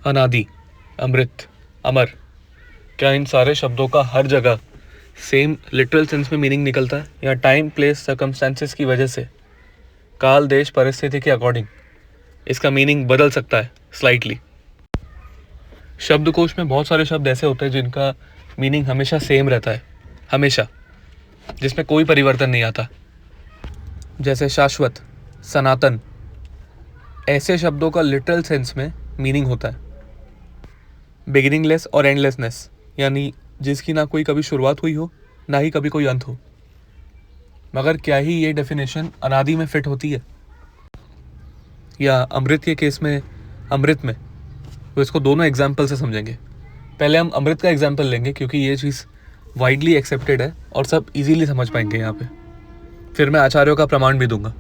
अनादि, अमृत, अमर, क्या इन सारे शब्दों का हर जगह सेम लिटरल सेंस में मीनिंग निकलता है, या टाइम प्लेस सर्कमस्टेंसेस की वजह से, काल देश परिस्थिति के अकॉर्डिंग इसका मीनिंग बदल सकता है स्लाइटली? शब्दकोश में बहुत सारे शब्द ऐसे होते हैं जिनका मीनिंग हमेशा सेम रहता है, हमेशा, जिसमें कोई परिवर्तन नहीं आता, जैसे शाश्वत, सनातन। ऐसे शब्दों का लिटरल सेंस में मीनिंग होता है बिगिनिंगलेस और एंडलेसनेस, यानी जिसकी ना कोई कभी शुरुआत हुई हो ना ही कभी कोई अंत हो। मगर क्या ही ये डेफिनेशन अनादि में फिट होती है? या अमृत के केस में, अमृत में, तो इसको दोनों एग्जाम्पल से समझेंगे। पहले हम अमृत का एग्जाम्पल लेंगे क्योंकि ये चीज़ वाइडली एक्सेप्टेड है और सब इजीली समझ पाएंगे यहाँ पे। फिर मैं आचार्यों का प्रमाण भी दूंगा।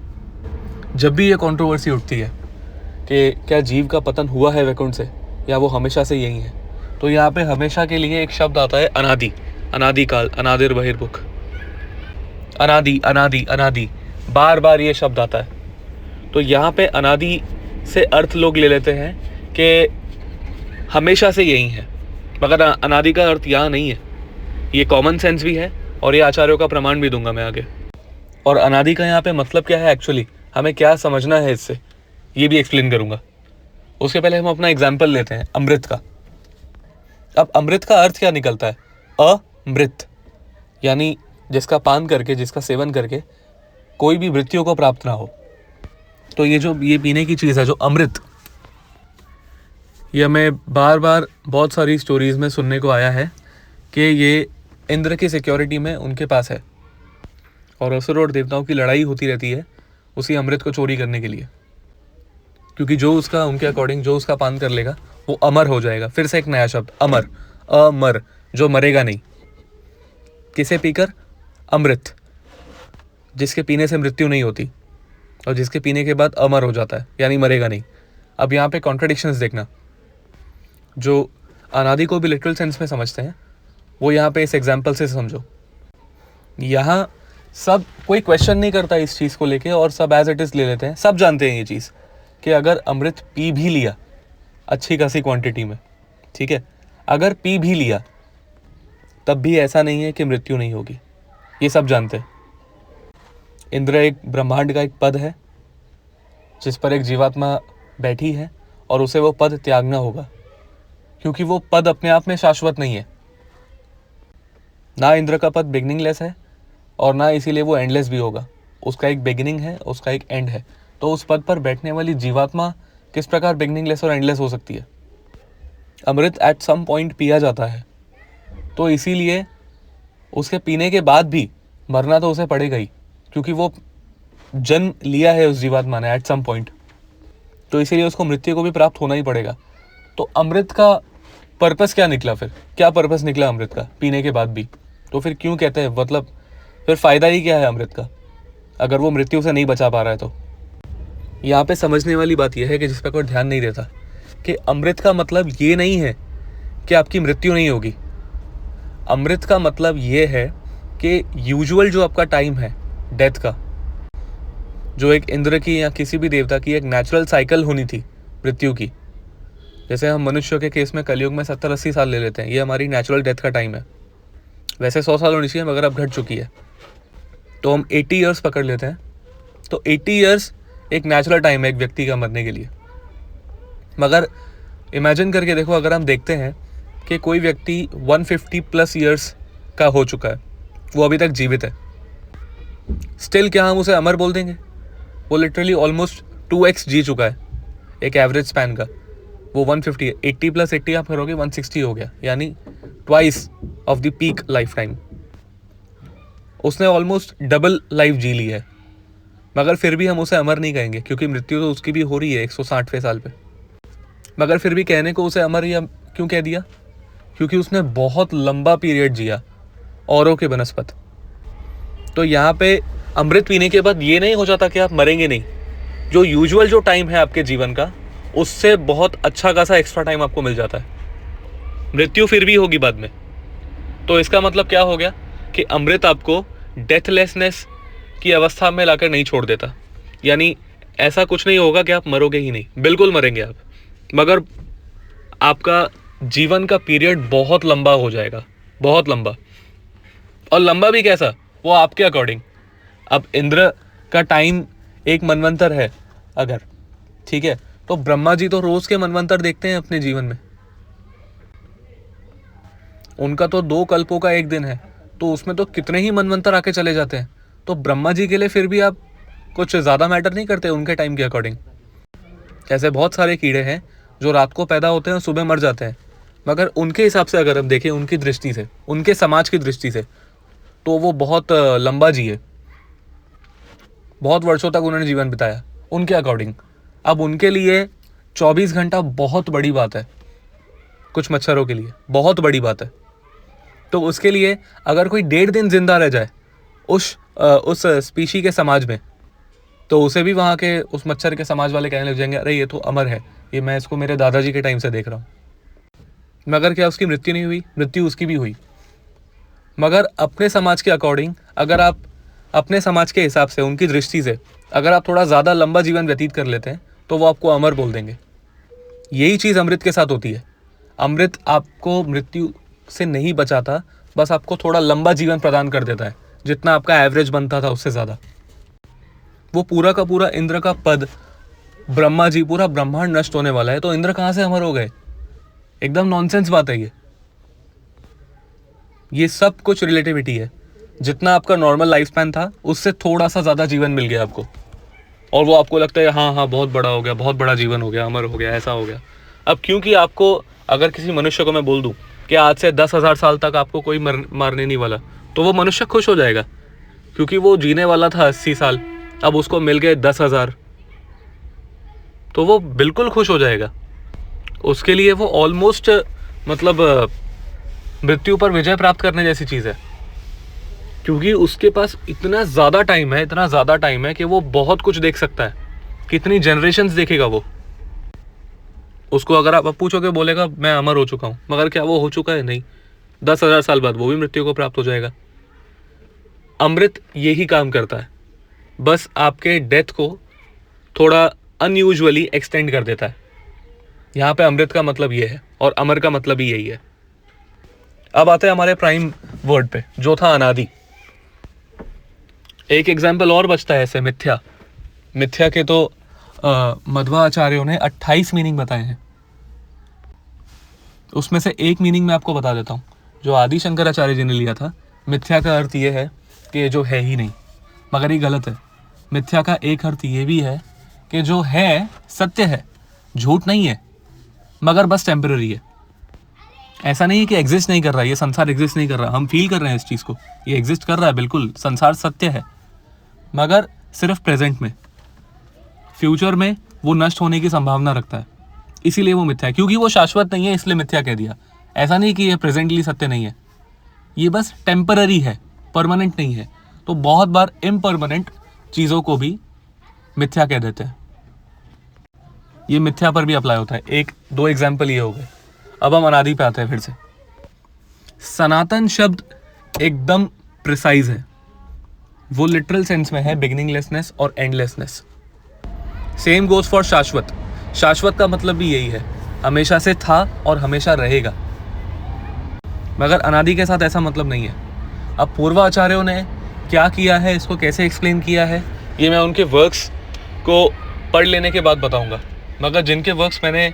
जब भी ये कंट्रोवर्सी उठती है कि क्या जीव का पतन हुआ है वैकुंठ से या वो हमेशा से यही है, तो यहाँ पे हमेशा के लिए एक शब्द आता है अनादि, अनादिकाल, अनादिर बहिर्मुख, अनादि अनादि अनादि, बार बार ये शब्द आता है। तो यहाँ पे अनादि से अर्थ लोग ले लेते हैं कि हमेशा से यही है, मगर अनादि का अर्थ यहाँ नहीं है। ये कॉमन सेंस भी है और ये आचार्यों का प्रमाण भी दूंगा मैं आगे। और अनादि का यहाँ पे मतलब क्या है एक्चुअली, हमें क्या समझना है इससे, ये भी एक्सप्लेन करूंगा। उसके पहले हम अपना एग्जाम्पल लेते हैं अमृत का। अब अमृत का अर्थ क्या निकलता है? अमृत, यानी जिसका पान करके, जिसका सेवन करके कोई भी मृत्यु को प्राप्त ना हो। तो ये जो ये पीने की चीज़ है जो अमृत, ये हमें बार बार बहुत सारी स्टोरीज में सुनने को आया है कि ये इंद्र की सिक्योरिटी में उनके पास है और असुर और देवताओं की लड़ाई होती रहती है उसी अमृत को चोरी करने के लिए, क्योंकि जो उसका, उनके अकॉर्डिंग जो उसका पान कर लेगा वो अमर हो जाएगा। फिर से एक नया शब्द अमर, अमर, जो मरेगा नहीं। किसे पीकर? अमृत, जिसके पीने से मृत्यु नहीं होती और जिसके पीने के बाद अमर हो जाता है, यानी मरेगा नहीं। अब यहाँ पे कॉन्ट्रडिक्शंस देखना, जो अनादि को भी लिटरल सेंस में समझते हैं वो यहाँ पे इस एग्जाम्पल से समझो। यहाँ सब कोई क्वेश्चन नहीं करता इस चीज़ को लेके और सब एज इट इज़ ले लेते हैं। सब जानते हैं ये चीज़ कि अगर अमृत पी भी लिया अच्छी खासी क्वांटिटी में, ठीक है, अगर पी भी लिया तब भी ऐसा नहीं है कि मृत्यु नहीं होगी, ये सब जानते हैं। इंद्र एक ब्रह्मांड का एक पद है जिस पर एक जीवात्मा बैठी है और उसे वो पद त्यागना होगा, क्योंकि वो पद अपने आप में शाश्वत नहीं है। ना इंद्र का पद बिगिनिंगलेस है और ना इसीलिए वो एंडलेस भी होगा। उसका एक बिगिनिंग है, उसका एक एंड है। तो उस पद पर बैठने वाली जीवात्मा किस प्रकार बिगिनिंगलेस और एंडलेस हो सकती है? अमृत एट सम पॉइंट पिया जाता है, तो इसीलिए उसके पीने के बाद भी मरना तो उसे पड़ेगा ही, क्योंकि वो जन्म लिया है उस जीवात्मा ने एट सम पॉइंट, तो इसीलिए उसको मृत्यु को भी प्राप्त होना ही पड़ेगा। तो अमृत का पर्पस क्या निकला? फिर क्या पर्पस निकला अमृत का पीने के बाद भी? तो फिर क्यों कहते हैं, मतलब फिर फायदा ही क्या है अमृत का अगर वो मृत्यु से नहीं बचा पा रहा है? तो यहाँ पे समझने वाली बात यह है कि जिस पर कोई ध्यान नहीं देता कि अमृत का मतलब ये नहीं है कि आपकी मृत्यु नहीं होगी। अमृत का मतलब ये है कि यूजुअल जो आपका टाइम है डेथ का, जो एक इंद्र की या किसी भी देवता की एक नेचुरल साइकिल होनी थी मृत्यु की, जैसे हम मनुष्य के केस में कलयुग में 70-80 साल ले लेते हैं, ये हमारी नेचुरल डेथ का टाइम है। वैसे 100 साल होनी चाहिए मगर अब घट चुकी है, तो हम 80 ईयर्स पकड़ लेते हैं। तो 80 ईयर्स एक नेचुरल टाइम है एक व्यक्ति का मरने के लिए। मगर इमेजिन करके देखो, अगर हम देखते हैं कि कोई व्यक्ति 150+ ईयर्स का हो चुका है, वो अभी तक जीवित है, स्टिल क्या हम उसे अमर बोल देंगे? वो लिटरली ऑलमोस्ट 2x जी चुका है एक एवरेज स्पैन का। वो 150 है, 80 + 80 आप करोगे 160 हो गया, यानी twice of the peak life time. उसने ऑलमोस्ट डबल लाइफ जी ली है, मगर फिर भी हम उसे अमर नहीं कहेंगे, क्योंकि मृत्यु तो उसकी भी हो रही है 160वें साल पे। मगर फिर भी कहने को उसे अमर या क्यों कह दिया? क्योंकि उसने बहुत लंबा पीरियड जिया औरों के बनस्पत। तो यहाँ पे अमृत पीने के बाद ये नहीं हो जाता कि आप मरेंगे नहीं। जो यूजुअल जो टाइम है आपके जीवन का, उससे बहुत अच्छा खासा एक्स्ट्रा टाइम आपको मिल जाता है। मृत्यु फिर भी होगी बाद में। तो इसका मतलब क्या हो गया कि अमृत आपको डेथलेसनेस की अवस्था में लाकर नहीं छोड़ देता। यानी ऐसा कुछ नहीं होगा कि आप मरोगे ही नहीं, बिल्कुल मरेंगे आप, मगर आपका जीवन का पीरियड बहुत लंबा हो जाएगा, बहुत लंबा। और लंबा भी कैसा, वो आपके अकॉर्डिंग। अब इंद्र का टाइम एक मनवंतर है अगर, ठीक है, तो ब्रह्मा जी तो रोज के मनवंतर देखते हैं अपने जीवन में। उनका तो 2 कल्पों का एक दिन है, तो उसमें तो कितने ही मनवंतर आके चले जाते हैं। तो ब्रह्मा जी के लिए फिर भी आप कुछ ज़्यादा मैटर नहीं करते उनके टाइम के अकॉर्डिंग। ऐसे बहुत सारे कीड़े हैं जो रात को पैदा होते हैं और सुबह मर जाते हैं, मगर उनके हिसाब से अगर हम देखें, उनकी दृष्टि से, उनके समाज की दृष्टि से, तो वो बहुत लंबा जिए, बहुत वर्षों तक उन्होंने जीवन बिताया उनके अकॉर्डिंग। अब उनके लिए 24 घंटा बहुत बड़ी बात है, कुछ मच्छरों के लिए बहुत बड़ी बात है। तो उसके लिए अगर कोई 1.5 दिन जिंदा रह जाए उस स्पीशी के समाज में, तो उसे भी वहाँ के उस मच्छर के समाज वाले कहने लग जाएंगे, अरे ये तो अमर है, ये मैं इसको मेरे दादाजी के टाइम से देख रहा हूँ। मगर क्या उसकी मृत्यु नहीं हुई? मृत्यु उसकी भी हुई। मगर अपने समाज के अकॉर्डिंग, अगर आप अपने समाज के हिसाब से, उनकी दृष्टि से अगर आप थोड़ा ज़्यादा लंबा जीवन व्यतीत कर लेते हैं, तो वो आपको अमर बोल देंगे। यही चीज़ अमृत के साथ होती है। अमृत आपको मृत्यु से नहीं बचाता, बस आपको थोड़ा लंबा जीवन प्रदान कर देता है, जितना आपका एवरेज बनता था उससे ज़्यादा। वो पूरा का पूरा इंद्र का पद, ब्रह्मा जी, पूरा ब्रह्मांड नष्ट होने वाला है, तो इंद्र कहाँ से अमर हो गए? एकदम नॉनसेंस बात है ये सब कुछ रिलेटिविटी है। जितना आपका नॉर्मल लाइफ स्पैन था, उससे थोड़ा सा ज़्यादा जीवन मिल गया आपको, और वो आपको लगता है हाँ हाँ बहुत बड़ा हो गया, बहुत बड़ा जीवन हो गया, अमर हो गया, ऐसा हो गया। अब क्योंकि आपको, अगर किसी मनुष्य को मैं बोल दूं कि आज से 10,000 साल तक आपको कोई मारने नहीं वाला, तो वो मनुष्य खुश हो जाएगा, क्योंकि वो जीने वाला था 80 साल, अब उसको मिल गए 10,000, तो वो बिल्कुल खुश हो जाएगा। उसके लिए वो ऑलमोस्ट मतलब मृत्यु पर विजय प्राप्त करने जैसी चीज़ है, क्योंकि उसके पास इतना ज़्यादा टाइम है, इतना ज़्यादा टाइम है कि वो बहुत कुछ देख सकता है। कितनी जनरेशन्स देखेगा वो। उसको अगर आप पूछोगे, बोलेगा मैं अमर हो चुका हूँ, मगर क्या वो हो चुका है? नहीं। 10,000 साल बाद वो भी मृत्यु को प्राप्त हो जाएगा। अमृत यही काम करता है, बस आपके डेथ को थोड़ा अनयूजुअली एक्सटेंड कर देता है। यहाँ पे अमृत का मतलब ये है, और अमर का मतलब ही यही है। अब आते हैं हमारे प्राइम वर्ड पे, जो था अनादि। एक एग्जाम्पल और बचता है ऐसे, मिथ्या। मिथ्या के तो मध्वाचार्यों ने 28 मीनिंग बताए हैं। उसमें से एक मीनिंग मैं आपको बता देता हूँ, जो आदि शंकराचार्य जी ने लिया था। मिथ्या का अर्थ ये है कि जो है ही नहीं, मगर ये गलत है। मिथ्या का एक अर्थ ये भी है कि जो है सत्य है, झूठ नहीं है, मगर बस टेम्पररी है। ऐसा नहीं है कि एग्जिस्ट नहीं कर रहा है, ये संसार एग्जिस्ट नहीं कर रहा, हम फील कर रहे हैं इस चीज़ को, ये एग्जिस्ट कर रहा है, बिल्कुल संसार सत्य है, मगर सिर्फ प्रेजेंट में। फ्यूचर में वो नष्ट होने की संभावना रखता है, इसीलिए वो मिथ्या है। क्योंकि वो शाश्वत नहीं है, इसलिए मिथ्या कह दिया। ऐसा नहीं कि ये प्रेजेंटली सत्य नहीं है, ये बस टेम्पररी है, परमानेंट नहीं है। तो बहुत बार इम्परमानेंट चीज़ों को भी मिथ्या कह देते हैं। ये मिथ्या पर भी अप्लाई होता है। 1-2 एग्जाम्पल ये हो गए। अब हम अनादि पे आते हैं फिर से। सनातन शब्द एकदम प्रिसाइज है, वो लिटरल सेंस में है बिगिनिंगलेसनेस और एंडलेसनेस। सेम गोज फॉर शाश्वत। शाश्वत का मतलब भी यही है, हमेशा से था और हमेशा रहेगा। मगर अनादि के साथ ऐसा मतलब नहीं है। अब पूर्वाचार्यों ने क्या किया है, इसको कैसे एक्सप्लेन किया है, ये मैं उनके वर्क्स को पढ़ लेने के बाद बताऊंगा। मगर जिनके वर्क्स मैंने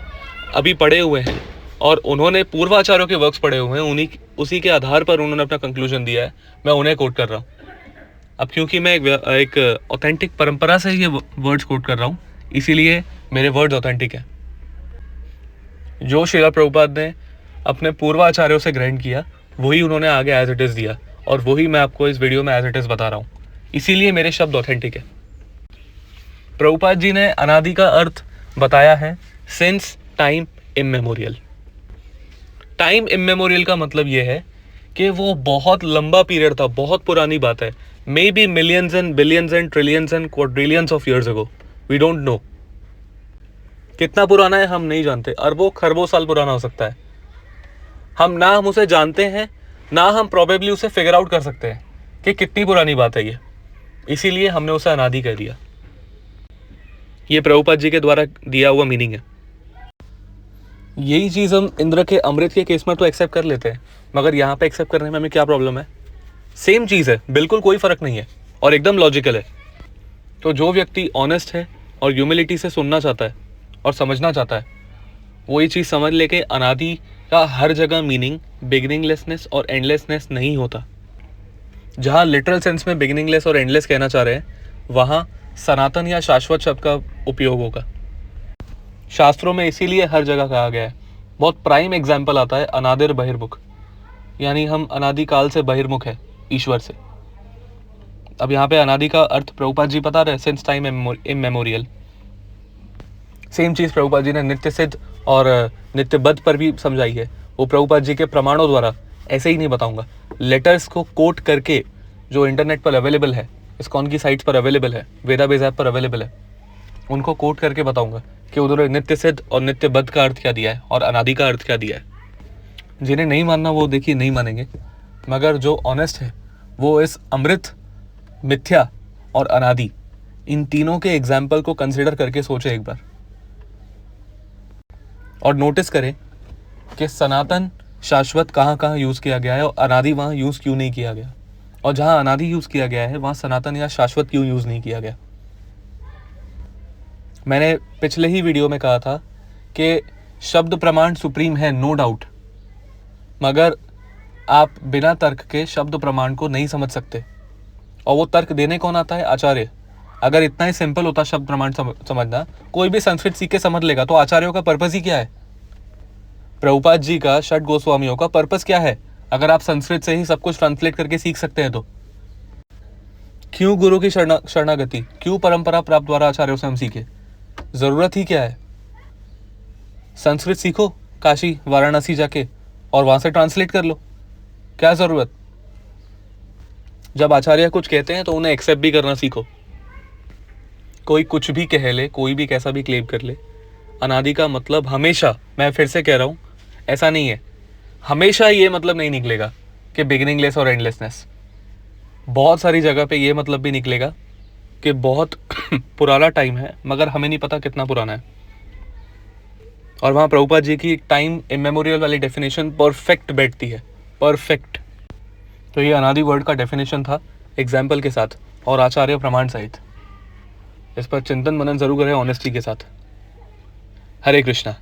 अभी पढ़े हुए हैं और उन्होंने पूर्वाचार्यों के वर्क्स पढ़े हुए हैं, उसी के आधार पर उन्होंने अपना कंक्लूजन दिया है, मैं उन्हें कोट कर रहा हूँ। अब क्योंकि मैं एक ऑथेंटिक परंपरा से ये वर्ड्स कोट कर रहा हूँ, इसीलिए मेरे वर्ड्स ऑथेंटिक हैं। जो श्रील प्रभुपाद ने अपने पूर्वाचार्यों से ग्रहण किया, वही उन्होंने आगे एज इट इज़ दिया, और वही मैं आपको इस वीडियो में एज इट इज़ बता रहा हूँ। इसीलिए मेरे शब्द ऑथेंटिक है। प्रभुपाद जी ने अनादि का अर्थ बताया है सिंस टाइम इम्मेमोरियल। टाइम इम्मेमोरियल का मतलब ये है कि वो बहुत लंबा पीरियड था, बहुत पुरानी बात है। May be millions and billions and trillions and quadrillions of years ago, we don't know. कितना पुराना है हम नहीं जानते, अरबों खरबों साल पुराना हो सकता है। हम उसे जानते हैं, ना हम प्रोबेबली उसे फिगर आउट कर सकते हैं कि कितनी पुरानी बात है ये। इसीलिए हमने उसे अनादि कह दिया। ये प्रभुपाद जी के द्वारा दिया हुआ मीनिंग है। यही चीज़ हम इंद्र के अमृत के केस में तो एक्सेप्ट कर लेते हैं, मगर यहाँ पे एक्सेप्ट करने में हमें क्या प्रॉब्लम है? सेम चीज़ है, बिल्कुल कोई फ़र्क नहीं है और एकदम लॉजिकल है। तो जो व्यक्ति ऑनेस्ट है और ह्यूमिलिटी से सुनना चाहता है और समझना चाहता है, वो ये चीज़ समझ ले कि अनादि का हर जगह मीनिंग बिगिनिंगलेसनेस और एंडलेसनेस नहीं होता। जहाँ लिटरल सेंस में बिगिनिंगलेस और एंडलेस कहना चाह रहे हैं, वहाँ सनातन या शाश्वत शब्द का उपयोग होगा। शास्त्रों में इसीलिए हर जगह कहा गया है। बहुत प्राइम एग्जाम्पल आता है अनादिर बहिर्मुख, यानी हम अनादिकाल से बहिर्मुख है ईश्वर से। अब यहाँ पे अनादि का अर्थ प्रभुपाद जी बता रहे हैं, सिंस टाइम इमेमोरियल। सेम चीज़ प्रभुपाद जी ने नित्य सिद्ध और नित्यबद्ध पर भी समझाई है। वो प्रभुपाद जी के प्रमाणों द्वारा, ऐसे ही नहीं बताऊंगा, लेटर्स को कोट करके जो इंटरनेट पर अवेलेबल है, इस्कॉन की साइट्स पर अवेलेबल है, वेदाबेस ऐप पर अवेलेबल है, उनको कोट करके बताऊंगा कि उन्होंने नित्य सिद्ध और नित्यबद्ध का अर्थ क्या दिया है और अनादि का अर्थ क्या दिया है। जिन्हें नहीं मानना वो देखिए नहीं मानेंगे, मगर जो ऑनेस्ट है वो इस अमृत, मिथ्या और अनादि, इन तीनों के एग्जाम्पल को कंसिडर करके सोचे एक बार और नोटिस करें कि सनातन शाश्वत कहाँ कहाँ यूज़ किया गया है और अनादि वहाँ यूज़ क्यों नहीं किया गया, और जहाँ अनादि यूज़ किया गया है वहाँ सनातन या शाश्वत क्यों यूज़ नहीं किया गया। मैंने पिछले ही वीडियो में कहा था कि शब्द प्रमाण सुप्रीम है, नो डाउट, मगर आप बिना तर्क के शब्द प्रमाण को नहीं समझ सकते, और वो तर्क देने कौन आता है? आचार्य। अगर इतना ही सिंपल होता शब्द प्रमाण समझना, कोई भी संस्कृत सीख के समझ लेगा। तो आचार्यों का पर्पस ही क्या है? प्रभुपाद जी का, षट गोस्वामियों का पर्पस क्या है? अगर आप संस्कृत से ही सब कुछ ट्रांसलेट करके सीख सकते हैं तो क्यों गुरु की शरणागति, क्यों परंपरा प्राप्त द्वारा आचार्यों से हम सीखे? जरूरत ही क्या है? संस्कृत सीखो काशी वाराणसी जाके और वहां से ट्रांसलेट कर लो, क्या जरूरत? जब आचार्य कुछ कहते हैं तो उन्हें एक्सेप्ट भी करना सीखो। कोई कुछ भी कह ले, कोई भी कैसा भी क्लेम कर ले, अनादि का मतलब हमेशा, मैं फिर से कह रहा हूं, ऐसा नहीं है, हमेशा ये मतलब नहीं निकलेगा कि बिगिनिंगलेस और एंडलेसनेस। बहुत सारी जगह पे ये मतलब भी निकलेगा कि बहुत पुराना टाइम है, मगर हमें नहीं पता कितना पुराना है। और वहाँ प्रभुपाद जी की टाइम इमेमोरियल वाली डेफिनेशन परफेक्ट बैठती है, परफेक्ट। तो ये अनादि वर्ड का डेफिनेशन था एग्जाम्पल के साथ और आचार्य प्रमाण सहित। इस पर चिंतन मनन जरूर करें ऑनेस्टी के साथ। हरे कृष्णा।